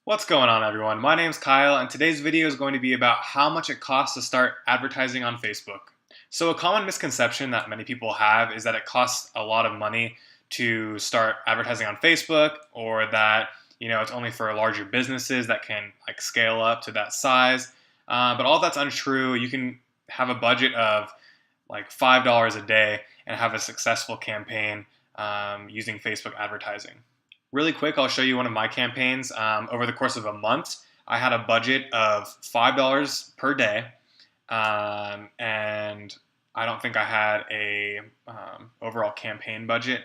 What's going on, everyone? My name's Kyle, and today's video is going to be about how much it costs to start advertising on Facebook. So a common misconception that many people have is that it costs a lot of money to start advertising on Facebook, or that it's only for larger businesses that can scale up to that size. But all that's untrue. You can have a budget of like $5 a day and have a successful campaign using Facebook advertising. Really quick, I'll show you one of my campaigns. Over the course of a month, I had a budget of $5 per day, and I don't think I had a overall campaign budget,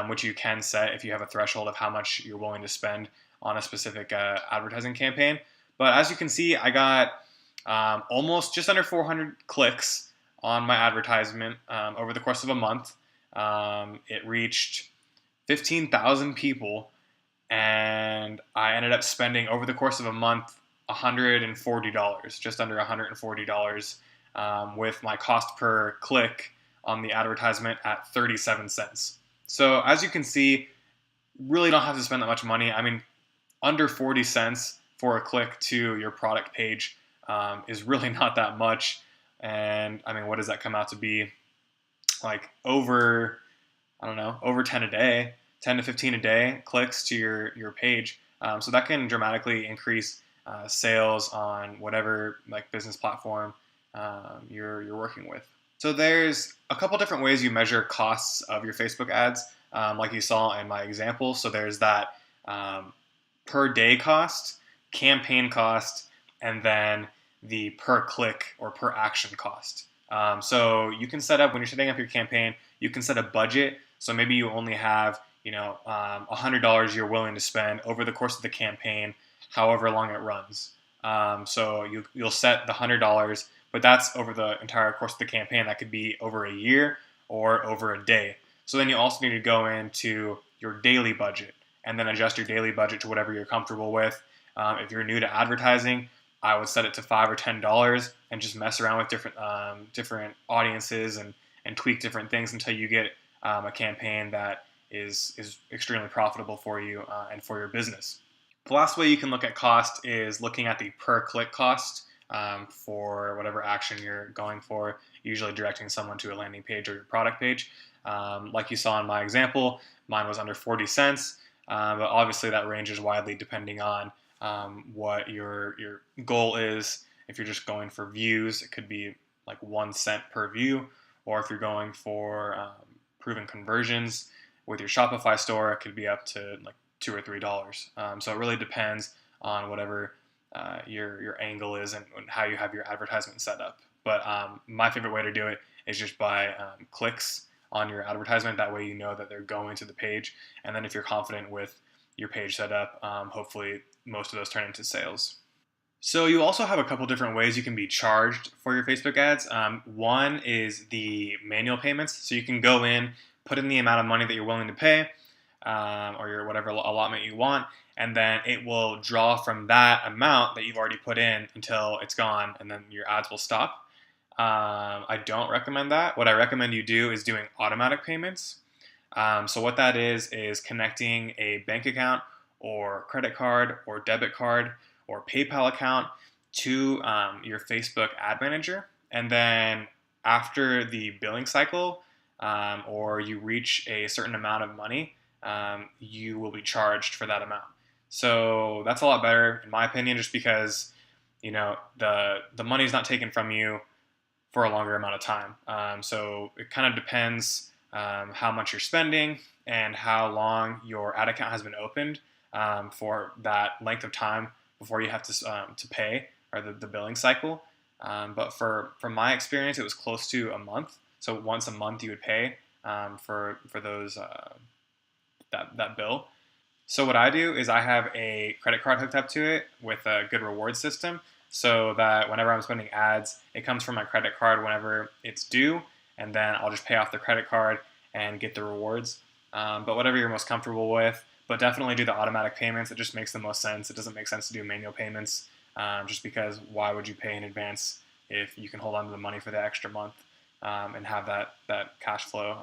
which you can set if you have a threshold of how much you're willing to spend on a specific advertising campaign. But as you can see, I got almost just under 400 clicks on my advertisement over the course of a month. It reached 15,000 people, and I ended up spending over the course of a month $140, just under $140, with my cost per click on the advertisement at 37 cents. So as you can see, really don't have to spend that much money. I mean, under 40 cents for a click to your product page is really not that much. And I mean, what does that come out to be? Like over, I don't know, over 10 a day, 10 to 15 a day clicks to your page. So that can dramatically increase sales on whatever business platform you're working with. So there's a couple different ways you measure costs of your Facebook ads, like you saw in my example. So there's that per day cost, campaign cost, and then the per click or per action cost. So you can set up, when you're setting up your campaign, you can set a budget. So maybe you only have $100 you're willing to spend over the course of the campaign, however long it runs. So you'll set the $100, but that's over the entire course of the campaign. That could be over a year or over a day. So then you also need to go into your daily budget and then adjust your daily budget to whatever you're comfortable with. If you're new to advertising, I would set it to $5 or $10 and just mess around with different audiences and tweak different things until you get a campaign that is extremely profitable for you and for your business. The last way you can look at cost is looking at the per click cost for whatever action you're going for, usually directing someone to a landing page or your product page. Like you saw in my example, mine was under 40 cents, but obviously that ranges widely depending on what your goal is. If you're just going for views, it could be like 1 cent per view, or if you're going for proven conversions with your Shopify store, it could be up to like $2 or $3. So it really depends on whatever your angle is and how you have your advertisement set up. But my favorite way to do it is just by clicks on your advertisement. That way you know that they're going to the page, and then if you're confident with your page setup, hopefully most of those turn into sales. So you also have a couple different ways you can be charged for your Facebook ads. One is the manual payments. So you can go in, put in the amount of money that you're willing to pay, or your whatever allotment you want, and then it will draw from that amount that you've already put in until it's gone, and then your ads will stop. I don't recommend that. What I recommend you do is doing automatic payments. So what that is connecting a bank account or credit card or debit card or PayPal account to your Facebook ad manager. And then after the billing cycle, or you reach a certain amount of money, you will be charged for that amount. So that's a lot better, in my opinion, just because the money is not taken from you for a longer amount of time. So it kind of depends how much you're spending and how long your ad account has been opened for that length of time before you have to pay, or the billing cycle. But from my experience, it was close to a month. So once a month you would pay for those that bill. So what I do is I have a credit card hooked up to it with a good reward system, so that whenever I'm spending ads, it comes from my credit card whenever it's due, and then I'll just pay off the credit card and get the rewards. But whatever you're most comfortable with, but definitely do the automatic payments. It just makes the most sense. It doesn't make sense to do manual payments, just because why would you pay in advance if you can hold on to the money for the extra month and have that cash flow.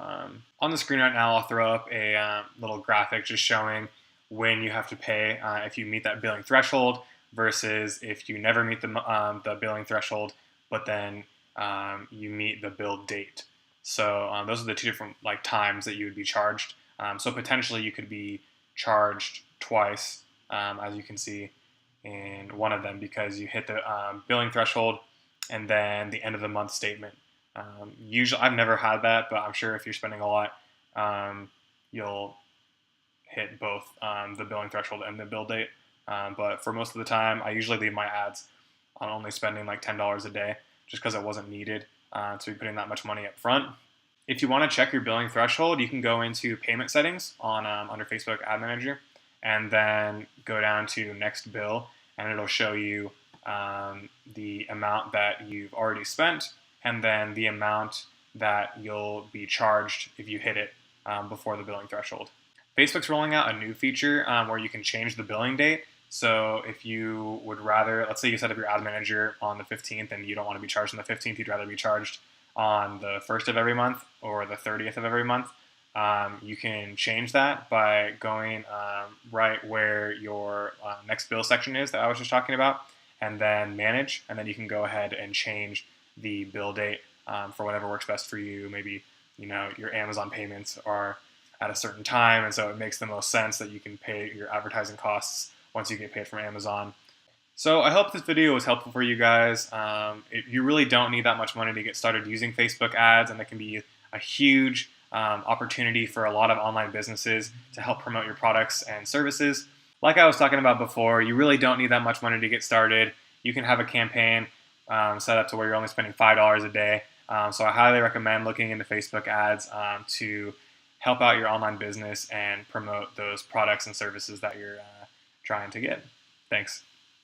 On the screen right now, I'll throw up a little graphic just showing when you have to pay if you meet that billing threshold versus if you never meet the billing threshold, but then you meet the bill date. So those are the two different like times that you would be charged. So potentially you could be charged twice, as you can see in one of them, because you hit the billing threshold and then the end of the month statement. Usually, I've never had that, but I'm sure if you're spending a lot, you'll hit both the billing threshold and the bill date. But for most of the time, I usually leave my ads on only spending like $10 a day, just because it wasn't needed to be putting that much money up front. If you want to check your billing threshold, you can go into payment settings on under Facebook Ad Manager, and then go down to next bill, and it'll show you the amount that you've already spent, and then the amount that you'll be charged if you hit it before the billing threshold. Facebook's rolling out a new feature where you can change the billing date. So if you would rather, let's say you set up your ad manager on the 15th and you don't want to be charged on the 15th, you'd rather be charged on the 1st of every month or the 30th of every month. You can change that by going right where your next bill section is that I was just talking about, and then manage, and then you can go ahead and change the bill date for whatever works best for you. Maybe your Amazon payments are at a certain time, and so it makes the most sense that you can pay your advertising costs once you get paid from Amazon. So I hope this video was helpful for you guys. You really don't need that much money to get started using Facebook ads, and it can be a huge opportunity for a lot of online businesses to help promote your products and services. Like I was talking about before, you really don't need that much money to get started. You can have a campaign set up to where you're only spending $5 a day. So I highly recommend looking into Facebook ads to help out your online business and promote those products and services that you're trying to get. Thanks.